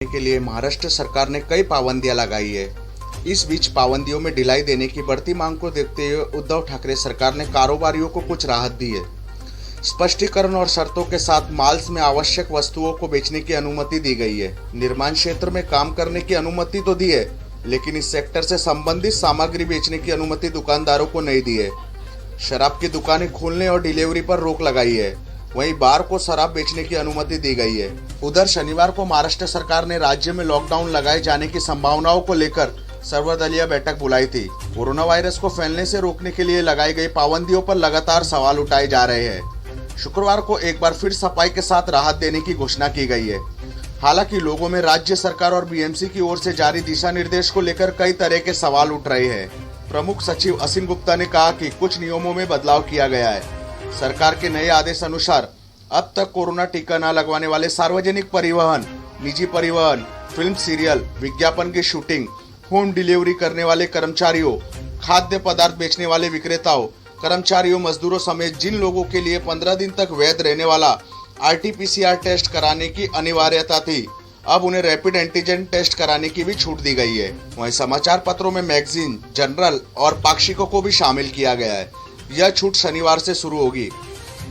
के लिए महाराष्ट्र सरकार ने कई पाबंदियां लगाई है। इस बीच पाबंदियों में ढिलाई देने की बढ़ती मांग को देखते हुए उद्धव ठाकरे सरकार ने कारोबारियों को कुछ राहत दी है। स्पष्टीकरण और शर्तों के साथ माल्स में आवश्यक वस्तुओं को बेचने की अनुमति दी गई है। निर्माण क्षेत्र में काम करने की अनुमति तो दी है, लेकिन इस सेक्टर से संबंधित सामग्री बेचने की अनुमति दुकानदारों को नहीं दी है। शराब की दुकानें खोलने और डिलीवरी पर रोक लगाई है। वहीं बार को शराब बेचने की अनुमति दी गई है। उधर शनिवार को महाराष्ट्र सरकार ने राज्य में लॉकडाउन लगाए जाने की संभावनाओं को लेकर सर्वदलीय बैठक बुलाई थी। कोरोना वायरस को फैलने से रोकने के लिए लगाई गई पाबंदियों पर लगातार सवाल उठाए जा रहे हैं। शुक्रवार को एक बार फिर सफाई के साथ राहत देने की घोषणा की गई है। हालांकि लोगों में राज्य सरकार और बीएमसी की ओर से जारी दिशा निर्देश को लेकर कई तरह के सवाल उठ रहे हैं। प्रमुख सचिव असीम गुप्ता ने कहा कि कुछ नियमों में बदलाव किया गया है। सरकार के नए आदेश अनुसार अब तक कोरोना टीका न लगवाने वाले सार्वजनिक परिवहन, निजी परिवहन, फिल्म सीरियल, विज्ञापन की शूटिंग, होम डिलीवरी करने वाले कर्मचारियों, खाद्य पदार्थ बेचने वाले विक्रेताओं, कर्मचारियों, मजदूरों समेत जिन लोगों के लिए 15 दिन तक वैध रहने वाला RT-PCR टेस्ट कराने की अनिवार्यता थी, अब उन्हें रैपिड एंटीजन टेस्ट कराने की भी छूट दी गई है। वहीं समाचार पत्रों में मैगजीन, जर्नल और पाक्षिकों को भी शामिल किया गया है। यह छूट शनिवार से शुरू होगी।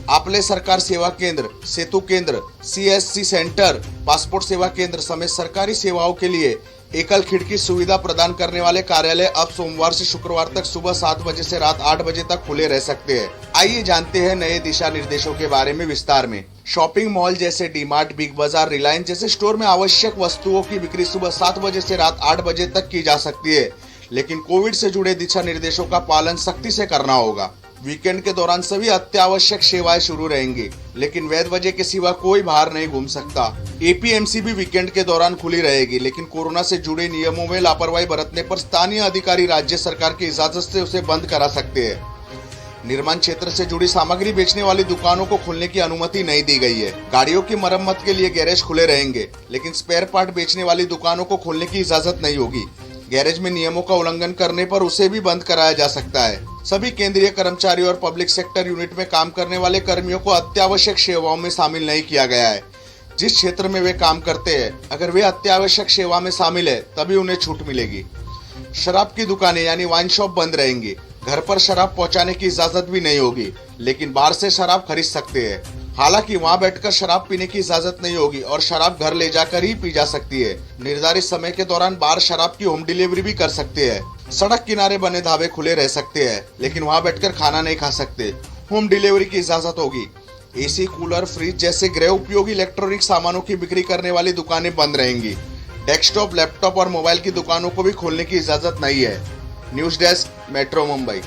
आपले सरकार सेवा केंद्र, सेतु केंद्र, CSC सेंटर, पासपोर्ट सेवा केंद्र समेत सरकारी सेवाओं के लिए एकल खिड़की सुविधा प्रदान करने वाले कार्यालय अब सोमवार से शुक्रवार तक सुबह 7 बजे से रात 8 बजे तक खुले रह सकते हैं। आइए जानते हैं नए दिशा निर्देशों के बारे में विस्तार में। शॉपिंग मॉल जैसे डी-मार्ट, बिग बाजार, रिलायंस जैसे स्टोर में आवश्यक वस्तुओं की बिक्री सुबह 7 बजे से रात 8 बजे तक की जा सकती है, लेकिन कोविड से जुड़े दिशा निर्देशों का पालन सख्ती से करना होगा। वीकेंड के दौरान सभी अत्यावश्यक सेवाएं शुरू रहेंगी, लेकिन वैध वजह के सिवा कोई बाहर नहीं घूम सकता। APMC भी वीकेंड के दौरान खुली रहेगी, लेकिन कोरोना से जुड़े नियमों में लापरवाही बरतने पर स्थानीय अधिकारी राज्य सरकार की इजाजत से उसे बंद करा सकते हैं। निर्माण क्षेत्र से जुड़ी सामग्री बेचने वाली दुकानों को खोलने की अनुमति नहीं दी गई है। गाड़ियों की मरम्मत के लिए गैरेज खुले रहेंगे, लेकिन स्पेयर पार्ट बेचने वाली दुकानों को खोलने की इजाजत नहीं होगी। गैरेज में नियमों का उल्लंघन करने पर उसे भी बंद कराया जा सकता है। सभी केंद्रीय कर्मचारी और पब्लिक सेक्टर यूनिट में काम करने वाले कर्मियों को अत्यावश्यक सेवाओं में शामिल नहीं किया गया है। जिस क्षेत्र में वे काम करते हैं, अगर वे अत्यावश्यक सेवा में शामिल है तभी उन्हें छूट मिलेगी। शराब की दुकानें यानी वाइन शॉप बंद रहेंगी। घर पर शराब पहुंचाने की इजाजत भी नहीं होगी, लेकिन बाहर से शराब खरीद सकते हैं। हालांकि वहां बैठकर शराब पीने की इजाजत नहीं होगी और शराब घर ले जाकर ही पी जा सकती है। निर्धारित समय के दौरान बाहर शराब की होम डिलीवरी भी कर सकते हैं। सड़क किनारे बने ढाबे खुले रह सकते हैं, लेकिन वहां बैठकर खाना नहीं खा सकते। होम डिलीवरी की इजाजत होगी। AC, कूलर, फ्रिज जैसे गृह उपयोगी इलेक्ट्रॉनिक सामानों की बिक्री करने वाली दुकानें बंद रहेंगी। डेस्कटॉप, लैपटॉप और मोबाइल की दुकानों को भी खोलने की इजाजत नहीं है। News desk, metro Mumbai.